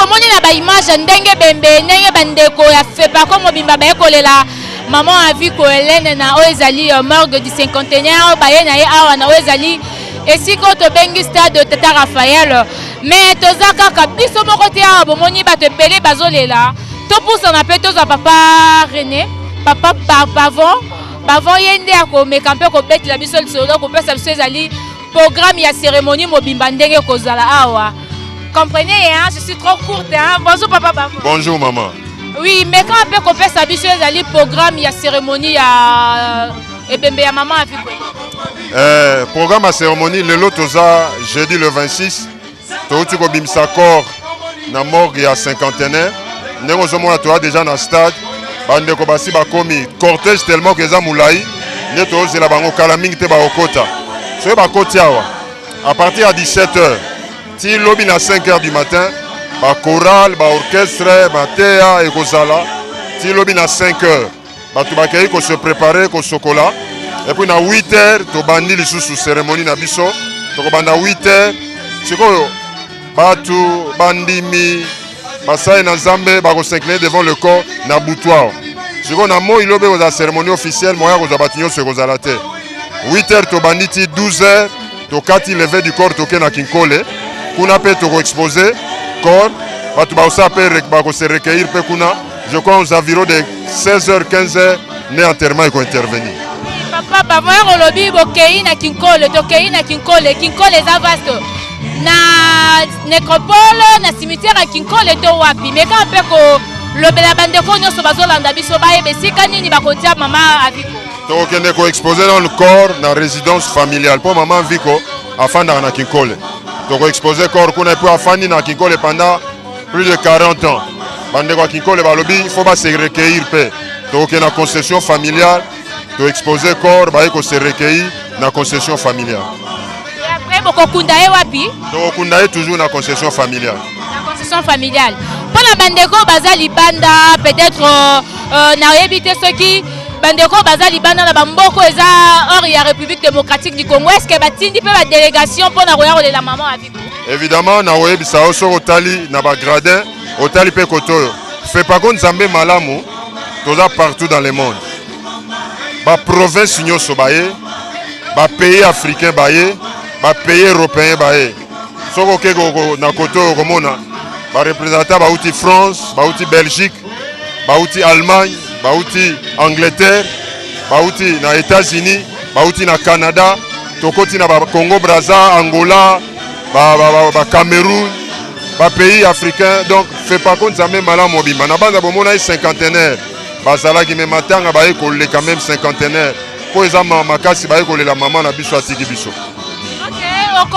bomoni na ba image ndenge bembe ndenge bandeko ya FEPACO mobimba ba ekolela maman Aviko Hélène na Oezali morgue du cinquantenaire ba ye na ye awa na Oezali esiko to bengi stade Tata Raphaël mais toza kaka biso moko te awa bomoni bato ebele bazolela to pousa na pe toza papa René papa Bavon yende ako mekampe ko betela biso lisolo ko pesa biso ezali programme ya cérémonie mobimba ndenge kozala awa. Comprenez, hein? Je suis trop courte. Hein? Bonjour papa Bavon. Bonjour maman. Oui, mais quand on peut qu'on fait sa biche, il y a programme, il y a cérémonie, et bien ya maman a vu quoi. Programme à cérémonie, le lot jeudi le 26, tu as bimsa corps na morgue ya cinquantenaire. Nous avons déjà dans le stade. Bande ko basi ba komi cortège tellement que za moulai. Nous avons la bango kalaming te ba okota. So ba kotiawa. À partir de 17h. Si lobby à 5h du matin, ba chorale, ba orchestre, ba théa et kozala. Si lobby à 5h, ba tubakei ko se préparer ko chocolat. Et puis à 8h, to bandi li sous cérémonie na biso. To banda 8h, siko batu bandimi basai na Zambé ba ko s'incliner devant le corps na boutoir. Siko na mo ilobe ko za cérémonie officielle, moya ko za batinyo se kozala te. 8h to banditi 12h, to kati lever du corps to ke na Kinkole. Kuna pe to exposer corps batu ba osa pe ba ko se recueillir pe kuna je crois aux environs de 16h 15h né enterrement ko intervenir papa bavon ko lobi bo kei na Kinkole to kei na Kinkole za vaste na nécropole na cimetière à Kinkole to wapi mais quand pe ko lobela bande ko nyoso bazolanda biso ba yebe sika nini ba ko tia mama Aviko to kende ko exposer dans le corps na résidence familiale pour maman Aviko afanda na Kinkole. Donc exposé corps qu'on a pu afani na Kinkole pendant plus de 40 ans. Bande kwa Kinkole balobi il faut pas se recueillir pe. Donc na concession familiale, to exposé corps ba ko se recueillir na concession familiale. Et après boko kundae wapi? Donc kundae toujours na concession familiale. Na concession familiale. Pour la bande ko bazali banda peut-être na yebite ceux qui bandeko bazali bana na bamboko eza hors ya République démocratique du Congo est-ce que batindi pe ba délégation pour na roya de la maman Aviko évidemment na oyebi sa oso otali na ba gradin otali pe koto FEPACO Nzambe malamu toza partout dans le monde ba province nyonso baye ba pays africain baye ba pays européen baye soko ke na koto komona ba représentant ba outi France ba outi Belgique ba outi Allemagne bauti Angleterre, bauti na États-Unis, bauti na Canada, tokoti na Congo Brazza, Angola, Cameroun, pays africains. Donc FEPACO Nzambe malamu mobimba. Na banda bomona cinquantenaire. Bazala ki me matanga ba ekole quand même cinquantenaire. Po eza makasi ba ekole la maman na biso atiki biso. OK,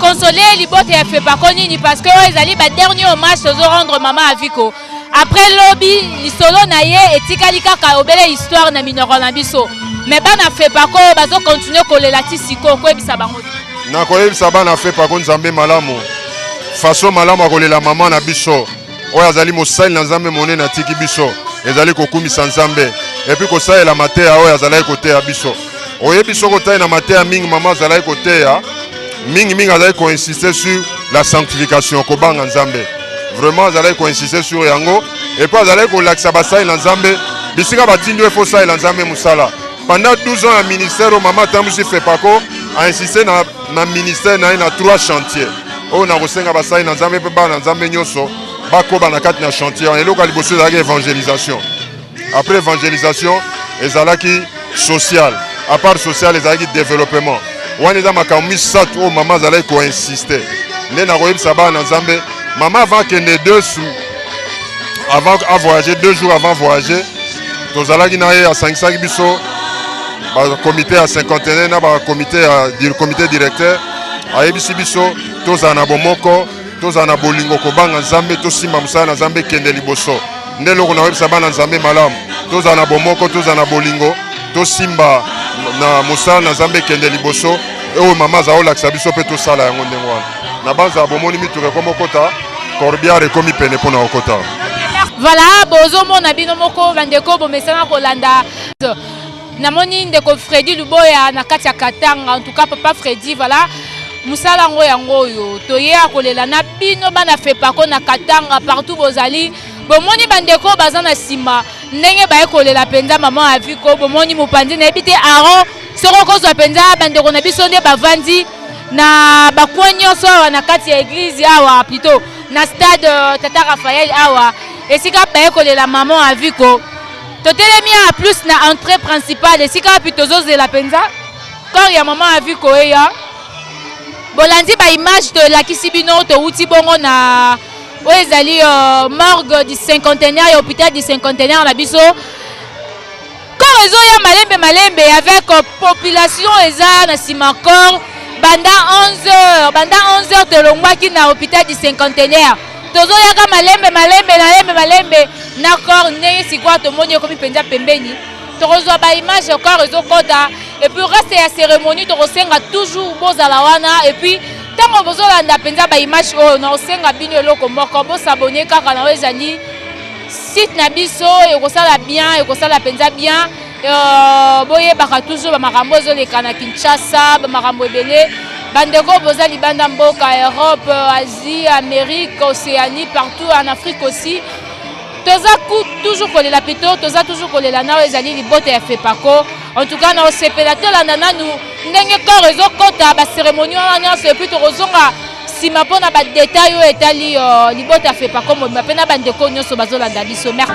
consoler libote ya FEPACO nini parce que ezali ba dernier hommage ozo rendre maman Aviko. Après lobby lisolo na ye etikali kaka obele histoire na minoro na biso mais bana FEPACO bazo continuer kolela tisiko ko ebisa bango na ko ebisa bana FEPACO Nzambe malamu façon malamu akolela maman na biso oyo azali mosali na Nzambe monene na tiki biso ezali kokumisa Nzambe et puis ko saela mateya oyo azali kote ya biso oyebi soko tayi na mateya mingi maman azali kote ya mingi azali ko insister sur la sanctification ko banga Nzambe. Vraiment, vous allez insister sur Yango. Et puis, vous allez relaxer Basai Lanzambe. Bisika Batindi et Fossa Lanzambe Moussala. Pendant 12 ans, le ministère au Maman Tamousi FEPACO a insisté dans le ministère dans 3 chantiers. On a reçu Basai Lanzambe, Lanzambe Nyoso, Bako Banakat na chantier. Et là, il y a l'évangélisation. Après l'évangélisation, les alaki social. À part social, les alaki développement. On a mis ça au Maman Zalay qui a insisté. Nous avons eu ça dans Zambé. Maman avant qu'elle ait avant à voyager, 2 jours avant de voyager, nous allons à 500 biso, comité à 51, comité directeur, à Ebisu biso, tous en abomoko, tous en abolingo, kobang Nzambe, tous simba musana Nzambe kende liboso. Ndelo kuna web sabana Nzambe malam, tous en abomoko, tous en abolingo, tous simba na musana Nzambe kende liboso. Et maman zaola biso pe tous sala yango ndengwa. Na banza abomoni miture comme kota. Corbia rekomi pene pona okota. Voilà, bozo mona bino moko bandeko bomesana kolanda. Na moni ndeko Freddy Luboya na kati ya Katanga en tout cas papa Freddy voilà. musala ngo yango yo toyeya kolela na bino bana FEPACO na Katanga partout bozali bomoni bandeko baza na sima ndenge baye kolela penza maman aviko bomoni mopanzi na ebite aro soko kozwa penza bandeko na biso nde bavandi na bakwa nyonso awa na kati ya église awa plutôt na stade Tata Raphaël awa esika baye kolela maman aviko totelemi a plus na entrée principale esika pitozozela penza corps ya maman aviko eya bolandi ba image de la kisibino to uti bongo na oezali morgue du cinquantenaire ya hôpital du cinquantenaire na biso corps ezo ya malembe avec population eza na sima corps banda 11h tolongwaki na hôpital du cinquantenaire tozo yaka malembe na corps ndenge sikwa tomoni ekomi penza pembeni tokozwa ba image corps ezo kota et puis reste ya cérémonie tokosenga toujours bozala wana et puis tango bozolanda penza ba image oyo na osenga bino eloko moko bosabone kaka na ezali site na biso ekosala bien ekosala penza bien boyebaka toujours bamakambo ezoleka na Kinshasa bamakambo ebele bandeko boza libanda mboka Europe Asie Amérique Océanie partout en Afrique aussi toza toujours kolela pito toza toujours kolela na ezali libote ya FEPACO en tout cas na osepela tolanda nanu ndenge corps ezokota ba cérémonie wana nyonso et puis tokozonga sima mpona ba détail oyo etali libote ya FEPACO mobima mpe na bandeko nyonso bazolanda biso merci.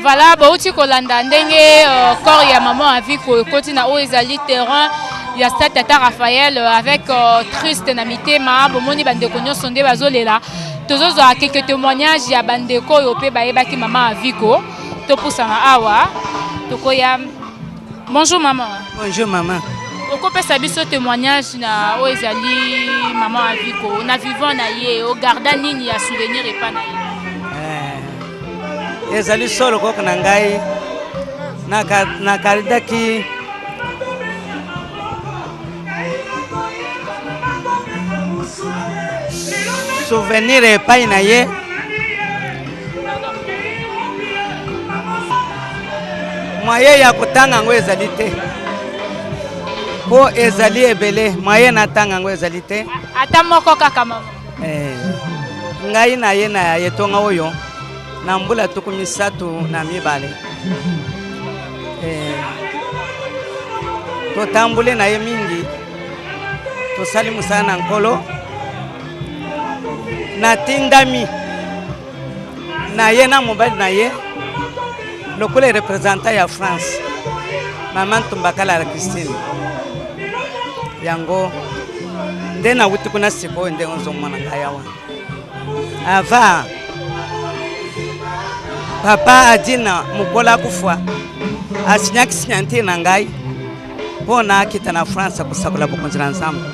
Voilà, bauti kolanda ndenge corps ya maman a vu que continue au ezali terrain ya stade Tata Raphaël avec triste na mitema bomoni bandeko nyonso nde bazolela tozozo a quelques témoignages ya bandeko yo pe bayebaki maman a vu ko to pusana awa tokoya. Bonjour maman. Bonjour maman. Oko pesa biso témoignage na o ezali maman a vu ko na vivant na ye o garda nini ya souvenir et pas na ye. Ezali solo koko na ngai na karidaki souvenir epai na ye moye ya kotanga yango ezali te po ezali ebele moye natanga yango ezali te ata moko kaka mama. Ngai na ye na yetonga oyo na mbula tuku misatu na mibale totambule na ye mingi tosali musala na nkolo natindami na ye na mobali na ye lokola representant ya France mama Ntumbakala la Christine yango nde na wuti kuna sikoyo nde nzomona ngai awa ava papa adina mukola kufa asinyaki sinyanti na ngai pona kita na France kusakula bukonzira nzambe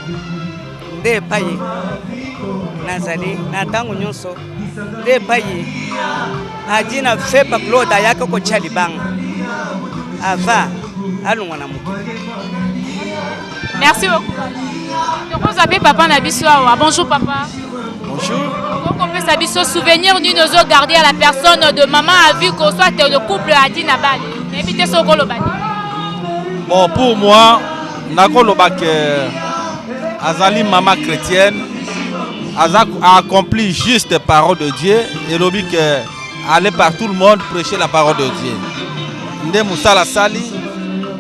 nde payi nazali na tangu nyonso nde payi adina fepa kloda yake ko chalibanga ava alungwa na muko. Merci beaucoup. Donc vous avez papa na biso awa. Bonjour papa. Bonjour. On peut savoir souvenir nous nous garder à la personne de maman a vu qu'on soit le couple a dit na bali. Évitez ce qu'on bali. Bon pour moi, nakoloba que azali maman chrétienne a accompli juste la parole de Dieu et l'obi que aller par tout le monde prêcher la parole de Dieu. Nde musala sali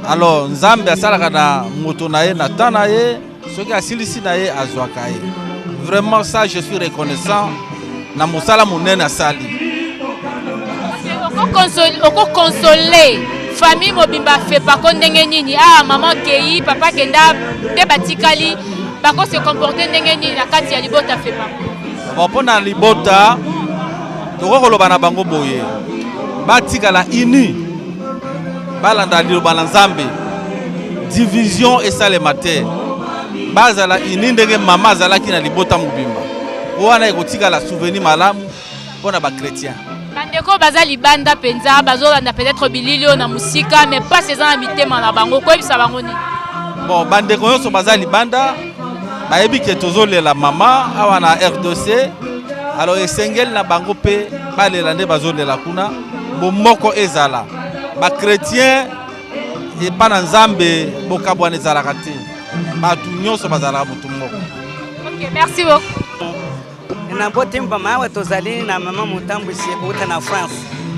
alors nzambe asala na moto na ye na tanaye soki asilisi na ye azwaka ye. Vraiment ça je suis reconnaissant na musala munene asali. Oko consoler famille mobimba fait pas ko ndenge nini ah maman kei papa kenda te batikali bako se comporter ndenge nini na kati ya libota fait pas. Bon pona libota tokokoloba na bango boye batikala ini balanda liloba na Nzambe division esalema te bazala ini ndenge mama azalaki na libota mobimba wana ekotikala souvenir malamu mpona bakretien. Bandeko baza libanda penza bazolanda peut-être bilili na musika mais pas ces en mitema na bango koyebisa bango ni. Bon bandeko nyonso baza libanda bayebi ke tozolela mama awa na RDC alors esengeli na bango pe balela nde bazolela kuna bomoko ezala bakretien epa na Nzambe bokabwana ezalaka te bato nyonso bazalaka motu moko. Ok, merci beaucoup. Na botemba mawa tozali na mama mutambu kuta na France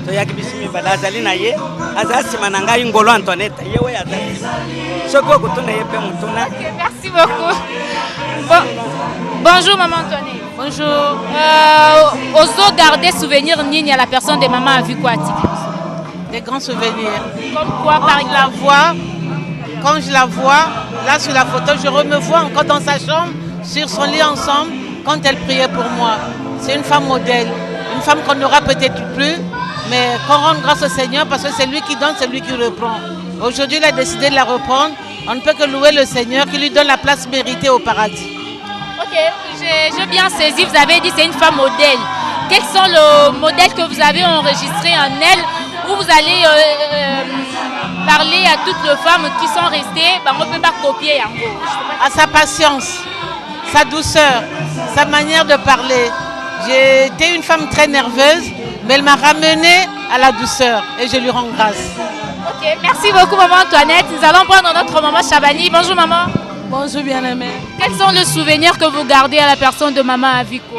toyaki bisimi bala azali na ye azasima na ngai Ngolo Antoinette yewe azali soko kutuna ye pe mutuna. Ok, merci beaucoup. Bonjour maman Antoinette. Bonjour. Oso garder souvenir nini à la personne de maman a vu quoi? Des grands souvenirs. Comme quoi par exemple? Quand je la vois, là sur la photo, je me vois encore dans sa chambre, sur son lit ensemble, quand elle priait pour moi. C'est une femme modèle, une femme qu'on n'aura peut-être plus, mais qu'on rend grâce au Seigneur parce que c'est lui qui donne, c'est lui qui reprend. Aujourd'hui, il a décidé de la reprendre. On ne peut que louer le Seigneur qui lui donne la place méritée au paradis. Ok, j'ai bien saisi, vous avez dit c'est une femme modèle. Quels sont les modèles que vous avez enregistrés en elle où vous allez parler à toutes les femmes qui sont restées, on ne peut pas copier en gros. À sa patience, sa douceur, sa manière de parler. J'étais une femme très nerveuse, mais elle m'a ramenée à la douceur et je lui rends grâce. Ok, merci beaucoup maman Antoinette. Nous allons prendre notre maman Chabani. Bonjour maman. Bonjour bien-aimé. Quels sont les souvenirs que vous gardez à la personne de maman Aviko?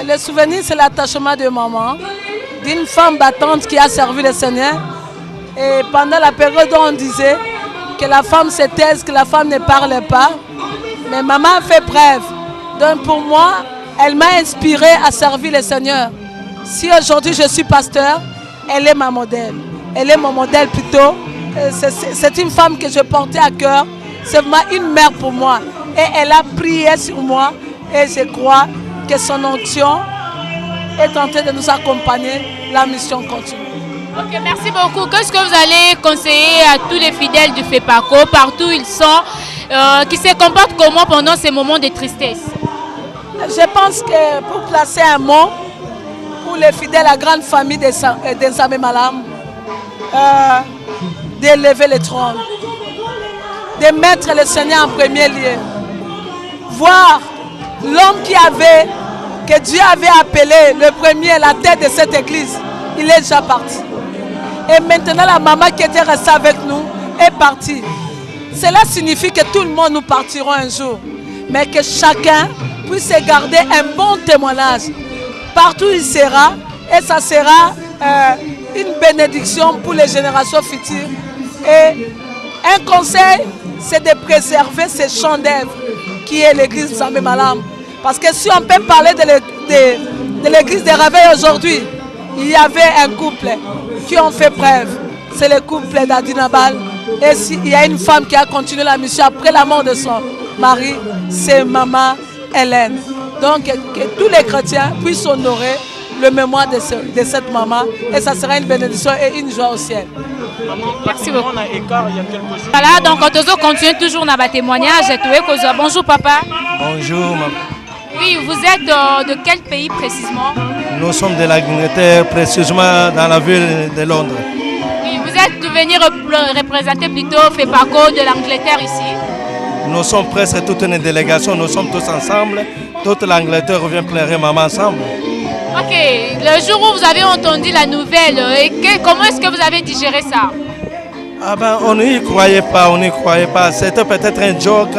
Le souvenir, c'est l'attachement de maman, d'une femme battante qui a servi le Seigneur. Et pendant la période où on disait que la femme se taise, que la femme ne parle pas, mais maman a fait preuve. Donc pour moi, elle m'a inspiré à servir le Seigneur. Si aujourd'hui je suis pasteur, elle est ma modèle. Elle est mon modèle plutôt. C'est une femme que je portais à cœur. C'est vraiment une mère pour moi. Et elle a prié sur moi. Et je crois que son onction est en train de nous accompagner. La mission continue. Ok, merci beaucoup. Qu'est-ce que vous allez conseiller à tous les fidèles du FEPACO, partout où ils sont, qui se comportent comment pendant ces moments de tristesse? Je pense que pour placer un mot, pour les fidèles, la grande famille des Nzambe Malamu, d'élever le trône, de mettre le Seigneur en premier lieu, voir l'homme que Dieu avait appelé le premier, la tête de cette église, il est déjà parti. Et maintenant la maman qui était restée avec nous est partie. Cela signifie que tout le monde nous partirons un jour, mais que chacun puisse garder un bon témoignage partout où il sera, et ça sera une bénédiction pour les générations futures. Et un conseil, c'est de préserver ces chants d'œuvre qui est l'église Nzambe Malamu. Parce que si on peut parler de l'église des Réveils aujourd'hui, il y avait un couple qui ont fait preuve. C'est le couple d'Adinabal. Et il y a une femme qui a continué la mission après la mort de son mari, c'est maman Hélène. Donc que tous les chrétiens puissent honorer le mémoire de cette maman. Et ça sera une bénédiction et une joie au ciel. Merci beaucoup. Voilà, donc on continue toujours dans le témoignage. Bonjour papa. Bonjour maman. Oui, vous êtes de quel pays précisément? Nous sommes de l'Angleterre, précisément dans la ville de Londres. Oui, vous êtes venu représenter plutôt FEPACO de l'Angleterre ici. Nous sommes presque toute une délégation, nous sommes tous ensemble. Toute l'Angleterre vient pleurer maman ensemble. Ok, le jour où vous avez entendu la nouvelle, comment est-ce que vous avez digéré ça? Ah ben, on n'y croyait pas, C'était peut-être un joke,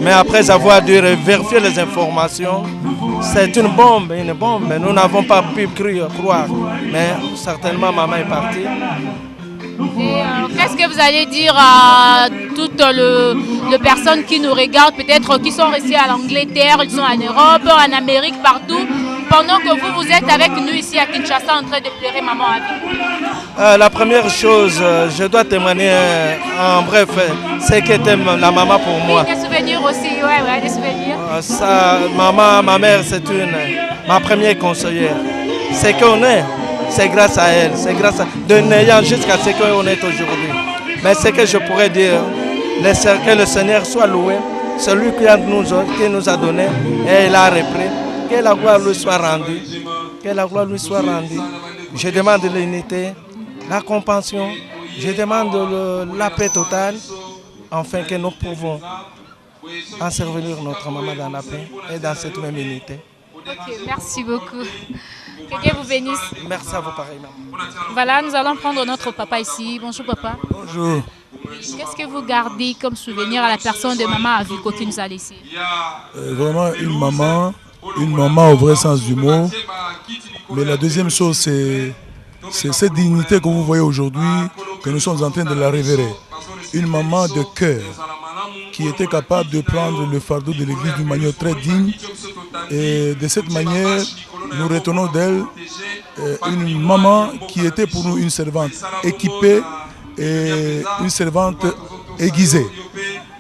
mais après avoir dû vérifier les informations, c'est une bombe. Nous n'avons pas pu croire, mais certainement maman est partie. Qu'est-ce que vous allez dire à toutes les personnes qui nous regardent, peut-être qui sont restées à l'Angleterre, ils sont en Europe, en Amérique, partout, pendant que vous êtes avec nous ici à Kinshasa en train de pleurer maman Aviko? La première chose, je dois témoigner en bref, c'est qu'était la maman pour moi. Oui, des souvenirs aussi, ouais, des souvenirs. Ma mère, c'est ma première conseillère. ce qu'on est, c'est grâce à elle, c'est grâce à de n'ayant jusqu'à ce qu'on est aujourd'hui. Mais ce que je pourrais dire, que le Seigneur soit loué, celui qui nous a donné et il a repris, que la gloire lui soit rendue, que la gloire lui soit rendue. Je demande l'unité, la compassion, je demande la paix totale, afin que nous pouvons ensevelir notre maman dans la paix et dans cette même unité. Ok, merci beaucoup. Que Dieu vous bénisse. Merci à vous pareillement. Voilà, nous allons prendre notre papa ici. Bonjour papa. Bonjour. Qu'est-ce que vous gardez comme souvenir à la personne de maman Aviko qui nous a laissé? Vraiment une maman au vrai sens du mot. Mais la deuxième chose, c'est cette dignité que vous voyez aujourd'hui, que nous sommes en train de la révérer. Une maman de cœur qui était capable de prendre le fardeau de l'Église d'une manière très digne. Et de cette manière, nous retenons d'elle une maman qui était pour nous une servante équipée et une servante aiguisée.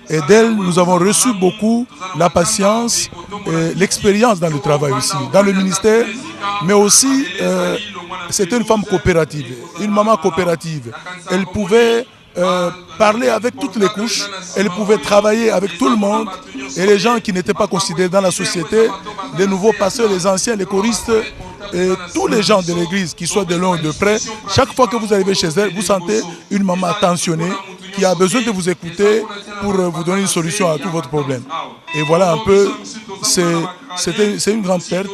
Et d'elle, nous avons reçu beaucoup la patience et l'expérience dans le travail aussi, dans le ministère, mais aussi c'était une femme coopérative, une maman coopérative. Elle pouvait parler avec toutes les couches, elle pouvait travailler avec tout le monde et les gens qui n'étaient pas considérés dans la société, les nouveaux pasteurs, les anciens, les choristes, et tous les gens de l'église, qui soient de loin ou de près, chaque fois que vous arrivez chez elle, vous sentez une maman attentionnée qui a besoin de vous écouter pour vous donner une solution à tous votre problème. Et voilà un peu, c'est une grande perte.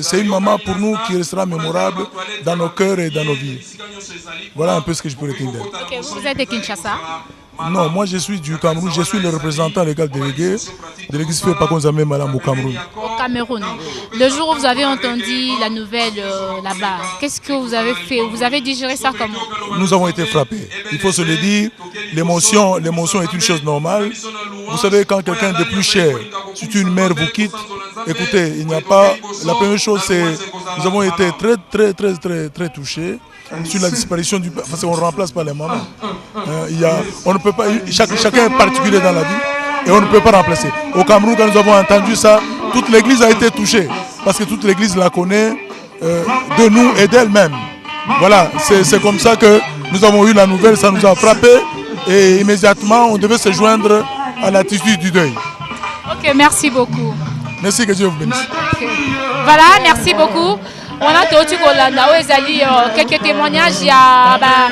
C'est une maman pour nous qui restera mémorable dans nos cœurs et dans nos vies. Voilà un peu ce que je peux retenir d'elle. Okay, vous êtes de Kinshasa? Non, moi je suis du Cameroun, je suis le représentant légal délégué de l'église Feu Pakonzamé Malam au Cameroun. Au Cameroun. Le jour où vous avez entendu la nouvelle là-bas, qu'est-ce que vous avez fait? Vous avez digéré ça comment? Nous avons été frappés. Il faut se le dire, l'émotion est une chose normale. Vous savez, quand quelqu'un de plus cher, si une mère vous quitte, écoutez, il n'y a pas... La première chose, c'est nous avons été très touchés sur la disparition du... Parce qu'on remplace pas les mamans. On ne peut pas... Chacun est particulier dans la vie et on ne peut pas remplacer. Au Cameroun, quand nous avons entendu ça, toute l'église a été touchée. Parce que toute l'église la connaît de nous et d'elle-même. Voilà, c'est comme ça que nous avons eu la nouvelle, ça nous a frappé et immédiatement on devait se joindre à l'attitude du deuil. Ok, merci beaucoup. Merci, que Dieu vous bénisse. Okay. Voilà, merci beaucoup. On a quelques témoignages. Il y a un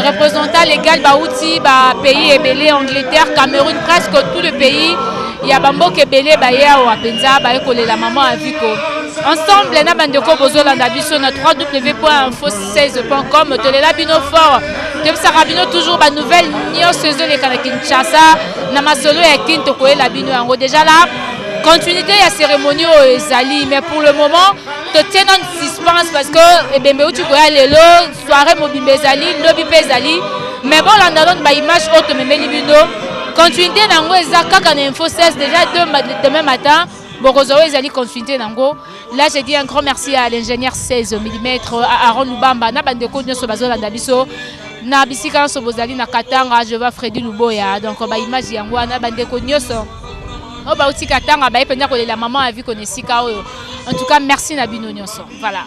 représentant légal Baouti, pays Ebélé, Angleterre, Cameroun, presque tout le pays. Il y a Bambo Kebele, Apenza, la maman Aviko. Ensemble, les Nabandeko Bozolanda Biso, na www.info16.com, Tolela Bino Fort, Sarabino toujours, nouvelle, Nio Sezo, les Kinshasa, Namasolo et Kinto Koela Bino Yango. Déjà là, continuité à cérémonie au Ezali, mais pour le moment, te tiens en suspense parce que Ebembe tu vois lelo soirée mobile Ezali, lobby Ezali, mais bon l'andalon ba image autre mais Melibino. Continuité nango ezaka quand info 16 déjà demain matin, Borozo Ezali continuité nango. Là j'ai dit un grand merci à l'ingénieur 16 mm à Aaron Lubamba na bandeko nyoso bazolanda biso. Na bisika so bozali na Katanga, je vois Freddy Luboya donc ba image yango na bandeko nyoso. Oh bah aussi Katanga bah la maman a vu qu'on est si en tout cas merci Nabino Nyonso. Voilà.